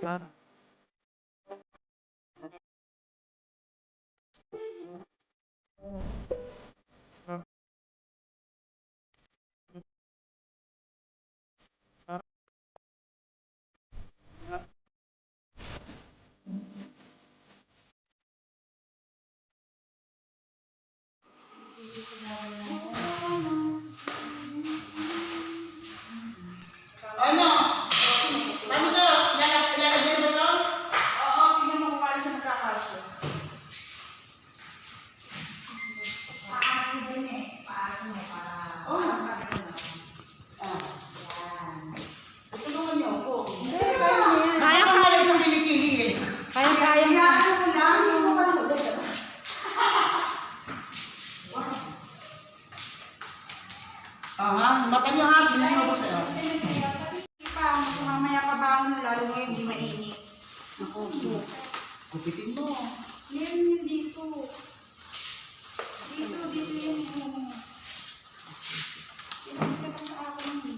Ah, ah, ah, ah. Ano? Ano to? Ilalagay mo to? Oo, tingnan mo kung paano siya magkakasya. Paano din eh. Paano eh, para... Oh. Ah. Tutulungan niyo ako. Kaya, Ako kaya. lang sa kilikili eh. Kaya mo. Ano mo lang, hindi mo ka ulit. Mata niyo ha, tingnan mo ko sa'yo. Mamaya pa ba ako lalo ngayon hindi mainit. Ako, kupitin mo. Yan yun dito. Dito yan. Pinagka pa sa akin eh.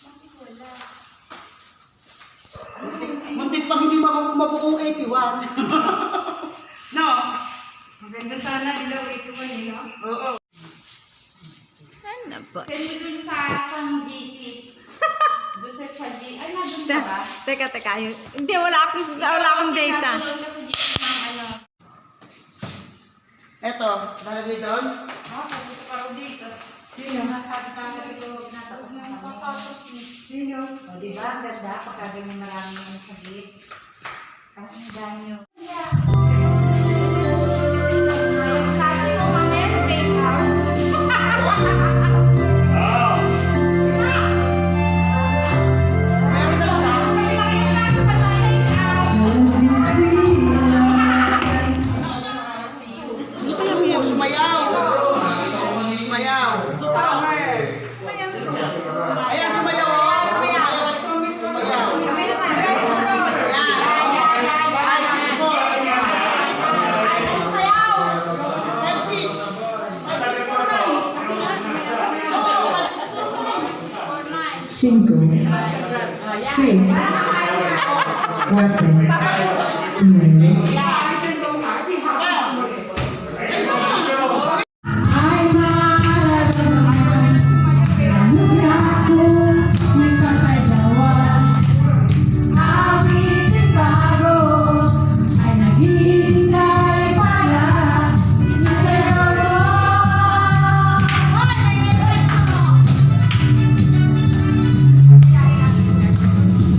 Bakit wala? Muntik pang hindi mabubuong 81. No? Maganda sana ilaw ito ba nila? Oo. Ano ba? Send mo dun sa GC. Doon sa G. Ay, nandun ka ba? Teka. Hindi, wala akong data. Kasi ka sa GC ng ano. Eto, nalagay doon. Papunta ka rin dito. Sino? Masabi sa akin ito, natapos na kami. Papasok ni. Sino? O, diba? Ang ganda. Pagka ganyan maraming mga saglit. Ang dami nyo. Sabi ko mamaya sa take out. Meron na siya. Kasi makikita sa take out. Oo, sumayaw. Sumayaw. Summer. Ayan, sumayaw. Oh. Sumayaw. Ay, 5, 6, 4, 9. Ay, mararamdaman na ako nagsasadyawan. Awitin bago ay naghihintay para isasayaw mo.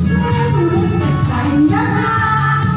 Susunod na sa hingahan.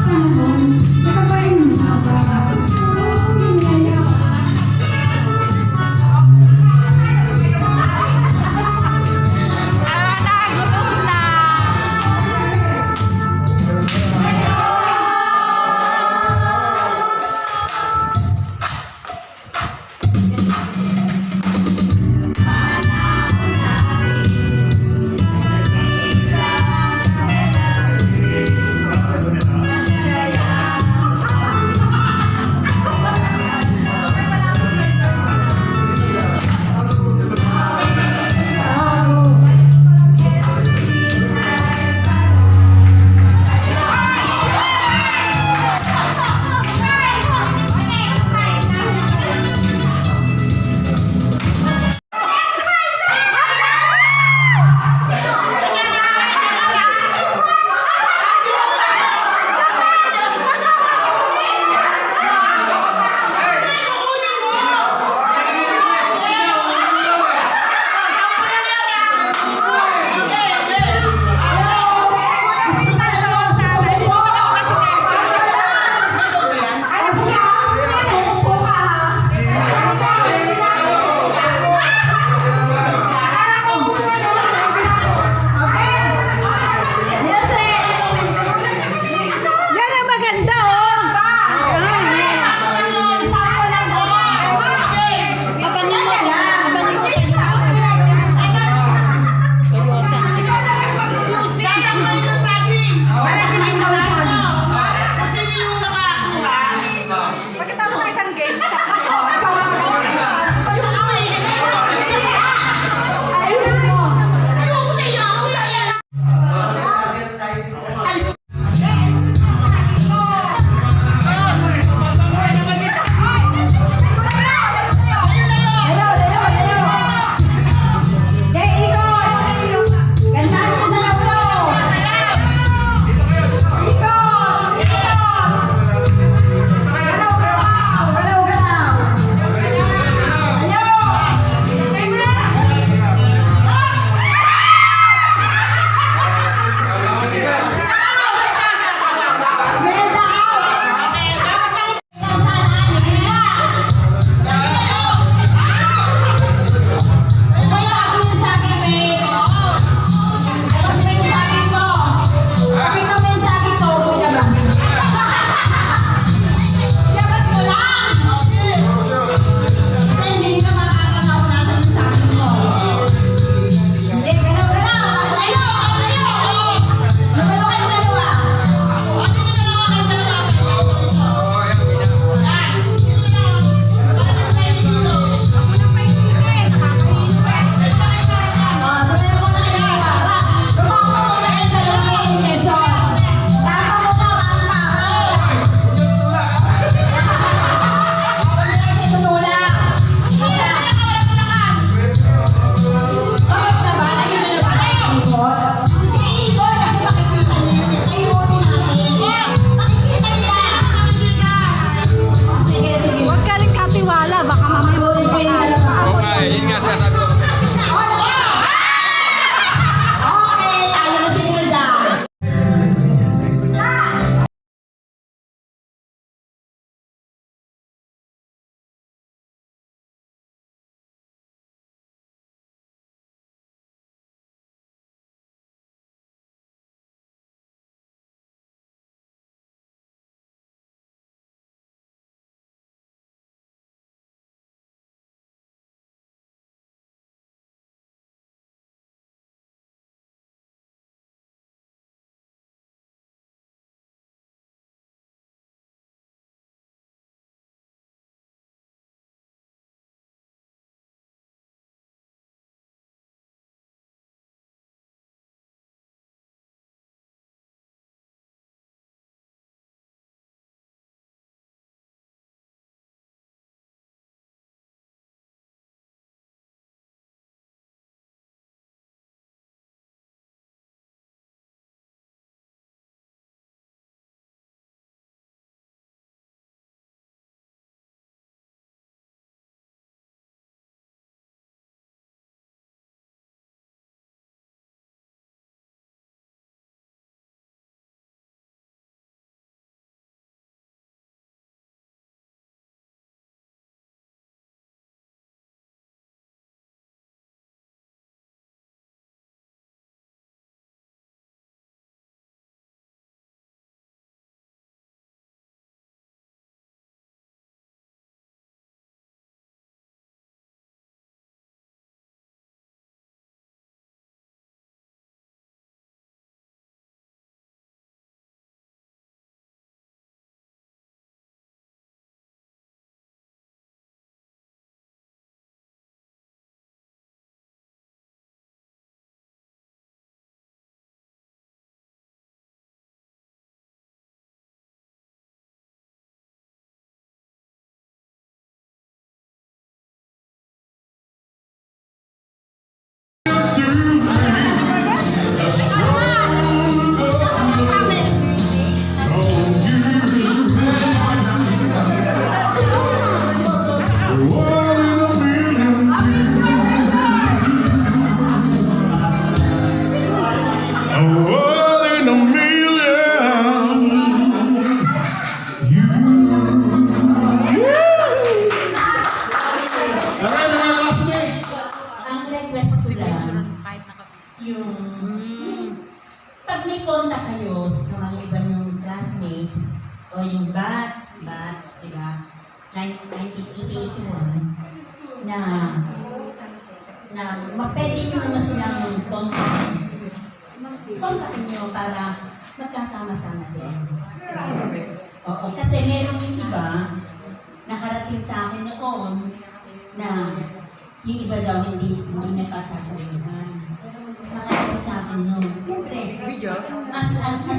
1981 na mapwede nyo naman silang kontakin nyo para magkasama-sama din. Oo, kasi meron yung iba nakarating sa akin noon na yung iba daw hindi nagkasasabihan. Nakarating sa akin noon. Siyempre, as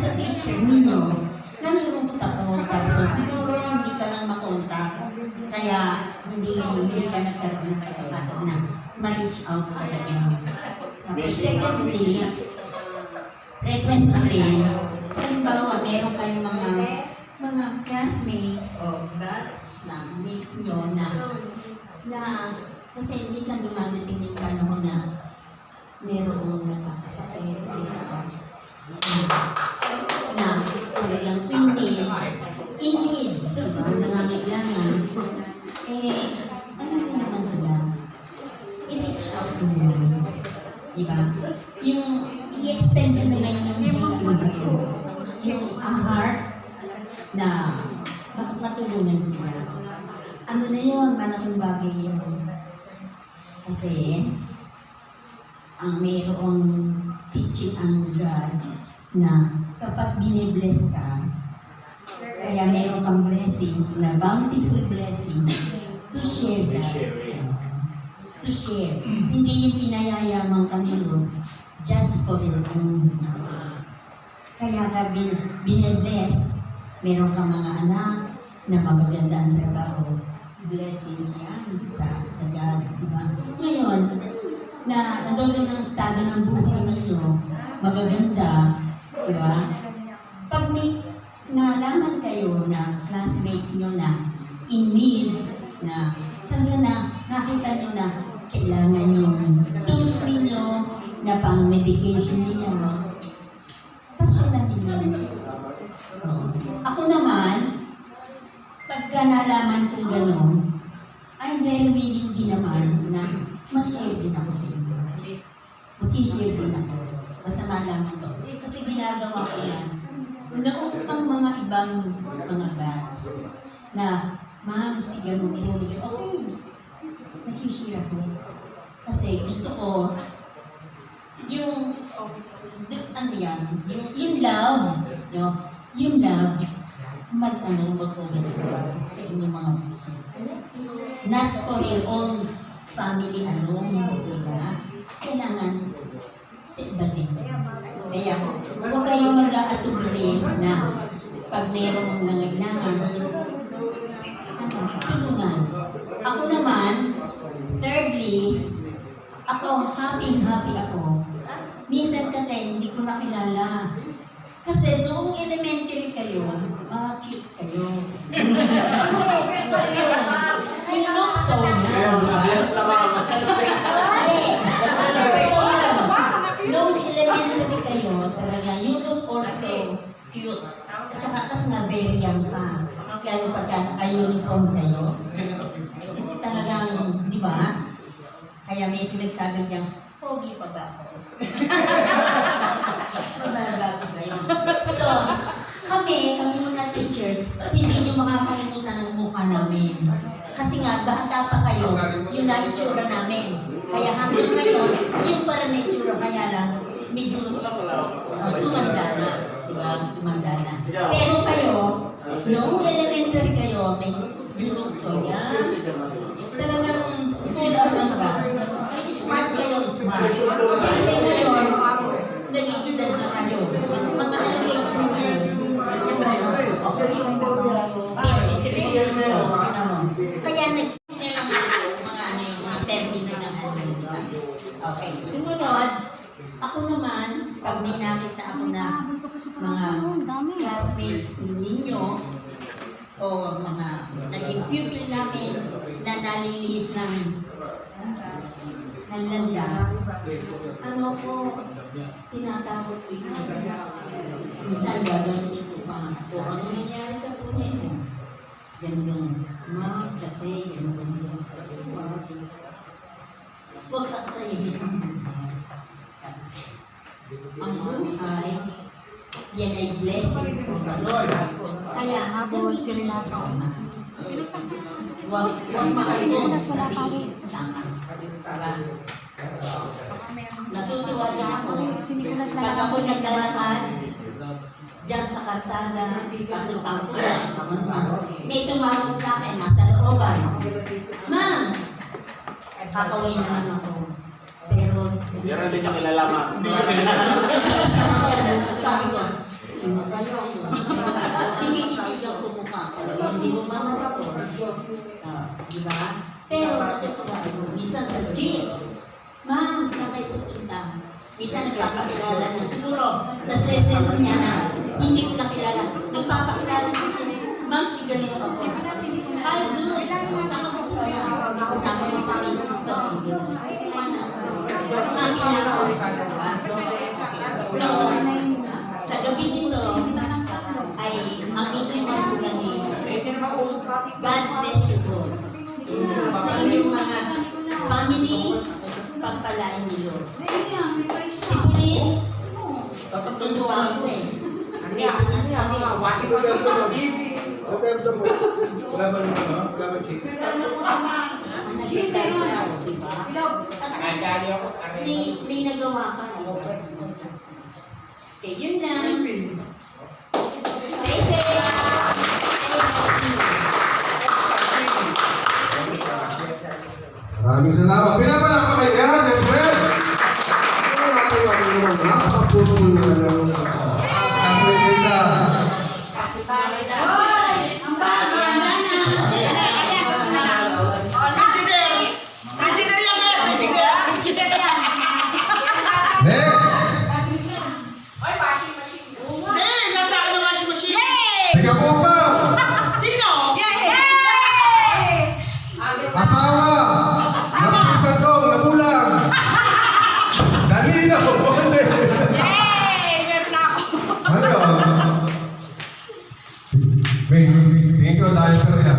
a teacher ninyo, nalulungkot ako. Sabi ko, siguro hindi ka lang makontak. Kaya hindi ka nagkaroon ng pagkakataon na ma-reach out talaga. Tapos secondly, request ko din, halimbawa meron kayong mga classmates o batch na mates nyo na kasi minsan dumadating yung panahon na merong nakakasakit na talagang in-need, diba? Nangangailangan. Ano rin naman sila? I-reach out to them. Diba? Yung i-extend nila yung heart na matulungan sila. Ano na yun? Malaking bagay yun. Kasi ang mayroong teaching ang God na kapag binibless ka, kaya mayroon kang blessings na bountiful blessings to share that. To share. Hindi yung pinayayamang kami just for your own. Kaya ka binibless, meron kang mga anak na magaganda ang trabaho. Blessings yan sa God. Diba? Ngayon, na nandun ang estado ng buhay ninyo, magaganda, diba? Pag may nalaman kayo na classmates nyo na in need, na talaga na nakita nyo na kailangan yung tulong ninyo na pang medication ninyo, pasyalan ninyo. Ako naman, pagka nalaman kong gano'n, I'm very willing din naman na mag-share din ako sa inyo. Mag-share din ako. Basta malaman ko. Kasi ginagawa ko yan. Noong pang mga ibang mga batch na ma'am, si gano'n, inulit. Okay, mag-share ako. Kasi gusto ko yung ano yan, yung love, yung love, mag-over sa inyong mga puso. Not for your own family alone, diba? Kailangan sa iba din. Kaya, huwag kayong mag-aatuloy na pag mayroong nangailangan, tulungan. Ako naman, thirdly, ako, happy ako. Minsan kasi, hindi ko nakilala. Kasi noong elementary kayo, cute kayo. You look so young. Noong elementary kayo, talaga, you look also cute. At saka kasi nga very young pa. Kaya yung pagka naka-uniform kayo, talagang, di ba? Kaya may sinagsabi niyang, pogi pa ba ako? Mababago ba yun? So, kami mga teachers, hindi nyo makakalimutan ng mukha namin. Kasi nga, bata pa kayo, yun na itsura namin. Kaya hanggang ngayon, yung parang itsura kaya lang, medyo tumanda na. Diba? Tumanda na. Pero kayo, noong elementary kayo, may so yan. Talagang full of us ba? Smart kayo, smart. Hindi ngayon, nagigilad na kayo. Mga age mo ngayon. Kaya nagigilad ng mga termino ng ano. Okay. Sumunod, ako naman, pag may nakita ako na mga classmates ninyo, o mga naging pupil namin na nalilis ng landas, ano ko, tinatawag ko yun. Minsan gagawin nito pa, kung ano nangyari sa punin mo. Ganun, ma'am, kasi ganun. Huwag ka sa'yo dito. Ang buhay, yan ay blessing from the Lord. Kaya, gamitin natin. Huwag makatulong. Tama. Natutuwa din ako. Pag ako naglalakad, diyan sa kalsada, may tumawag sa akin, nasa looban. Ma'am, kakawin naman ako. Pero, Hindi rin niya kilala, ma'am. sabi ko, sino kayo? Tinitigigan ko mukha ko. Hindi mo mamara ko. Di ba? Pero natutuwa ako. Minsan sa jeep. Ma'am, saan kayo pupunta? Minsan nagpapakilala na. Siguro, nasa-sense niya na hindi ko nakilala. Nagpapakilala na siya. Ma'am, si ganito ako. Ay, good. Saan ka pupunta? Kasama mo sa misis ko. So, sa gabi nito, ay ang iiwan ko lang God bless you all. Sa inyong mga family, pagpalain niyo. Si Police, tutuwa ko eh. Hindi Police kami. May nagawa ka. Okay, yun lang. Stay safe. Maraming salamat. Pinapalakpak kayo yan, siyempre. Napaka-putol na lang. Kapitita. Engineer yan, ma'am. Engineer. Next. Hindi, nasa akin ang washing machine. Tiga po pa. Sino? Asawa. Napisan ko, nabulang. Danilo. Bonde. Ano? May tingin ko diaper yan.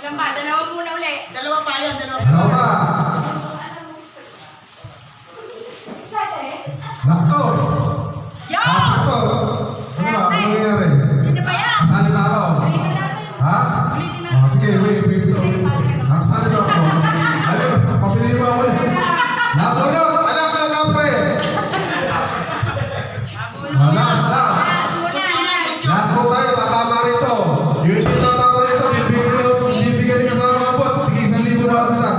Ilan ba? Dalawa muna uli. Dalawa pa yan, dalawa pa. Ano ba? Nakto. Yo! Apat to. Ano ba? Ano nangyayari? Sino ba yan? Kasali ba ako? Ulitin natin. Ha? Ulitin natin. Oh, sige, wait. Kasali ba ako? Ano? Papiliin mo ako. Nabulot! Anak ng kapre! Wala. Lahat po tayo, tatama rito. Yung hindi tatama rito, bibigyan ni kasama abot. Tigil 1,000 na ako isa.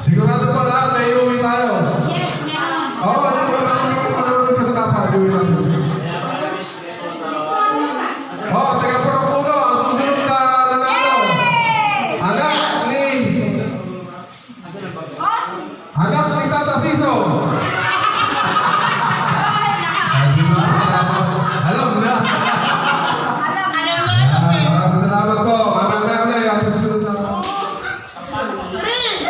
Sigurado pa lahat, may iuwi tayo. Yes, meron. Oo, ano ka sa kapal, iuwi natin. Oo, teka po ang puno, ang susunod na nanalo. Anak ni Tata Siso. Di ba? Alam na. Maraming salamat po. Maraming ang susunod na. Three.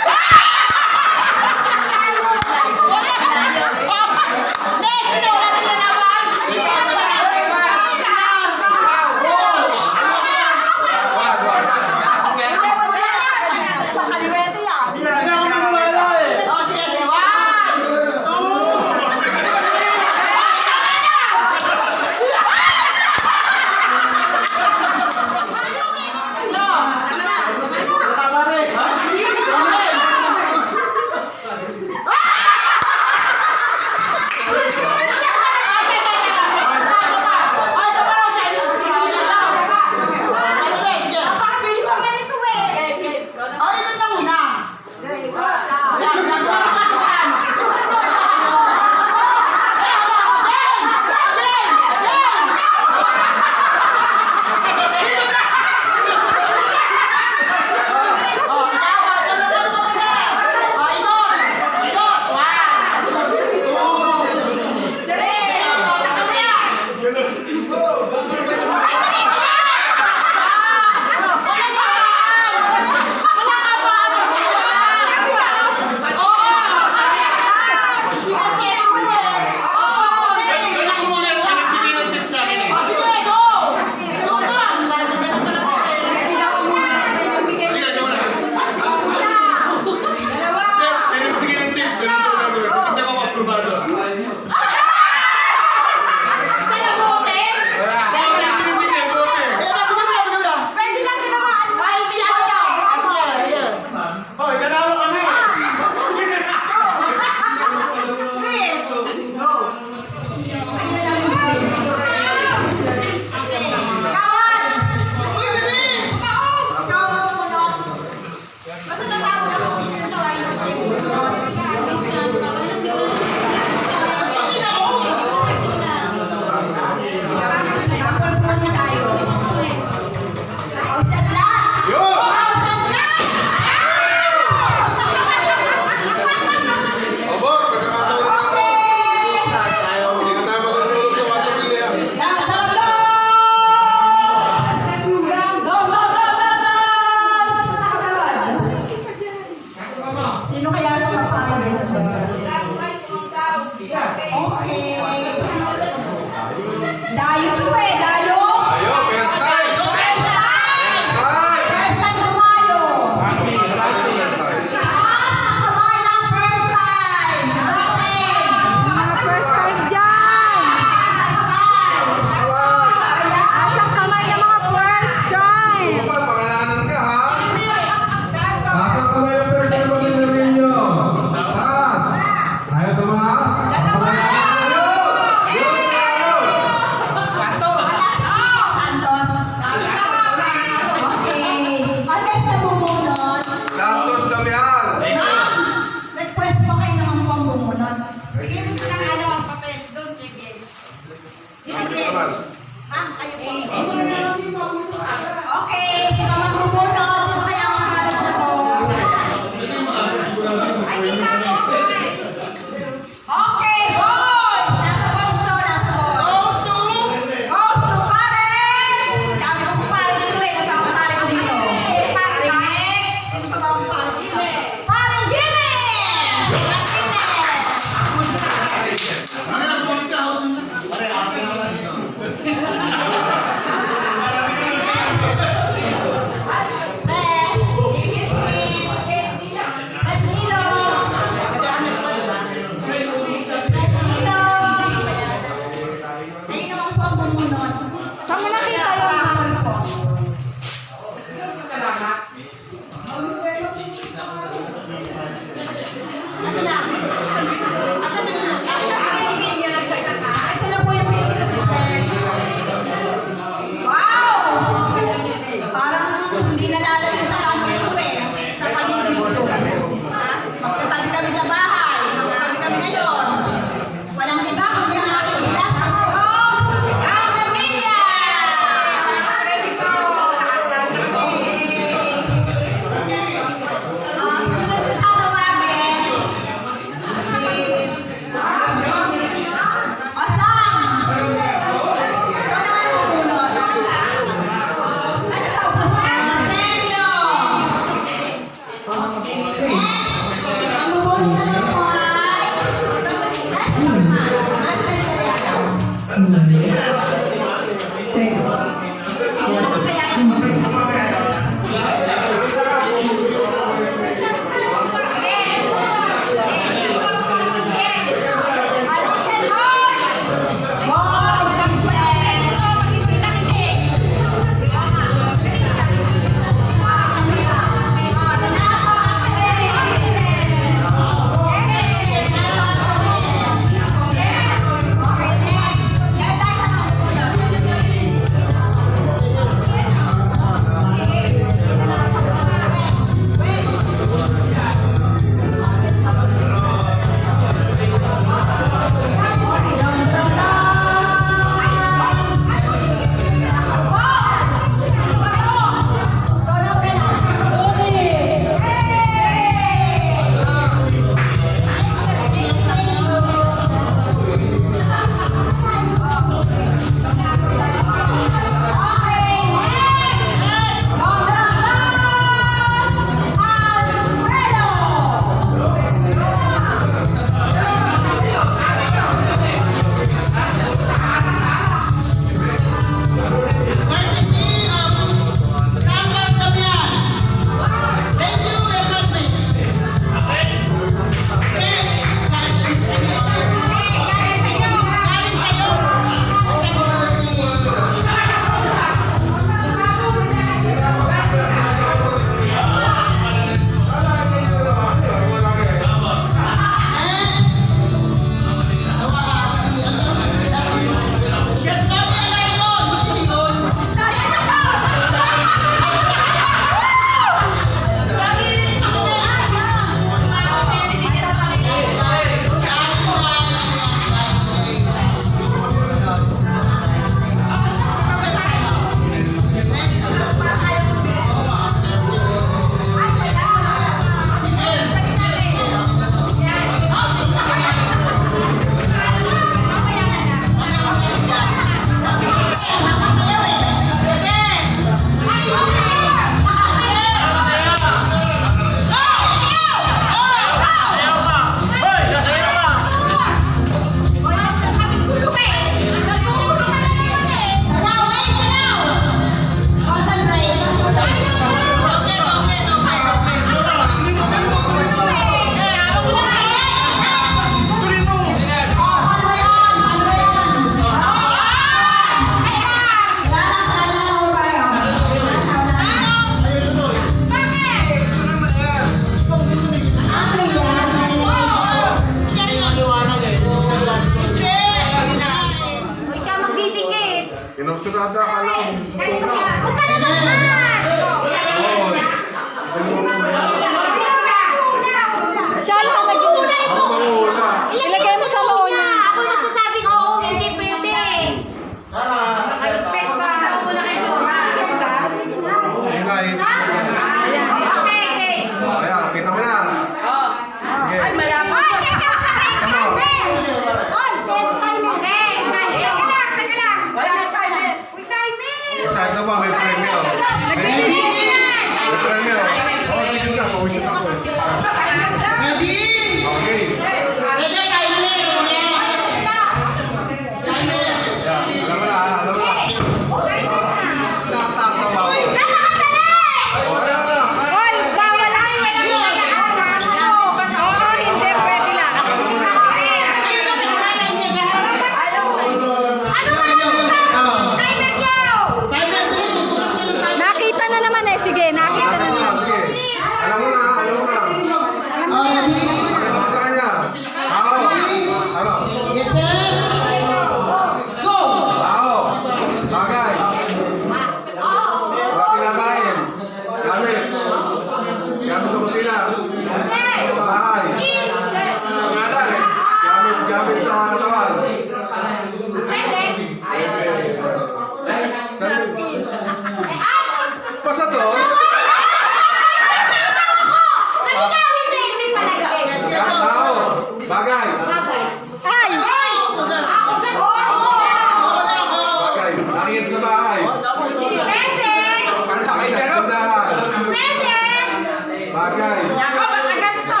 Bagay. Ako, matagal to.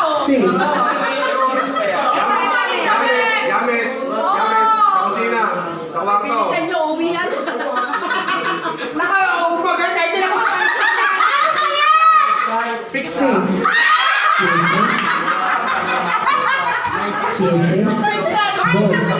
Gamit. Sa kusina. Sa kwarto. Bilisan nyo, umiyan. Nakaubagan tayo din ako. Fixing. Silver. Gold.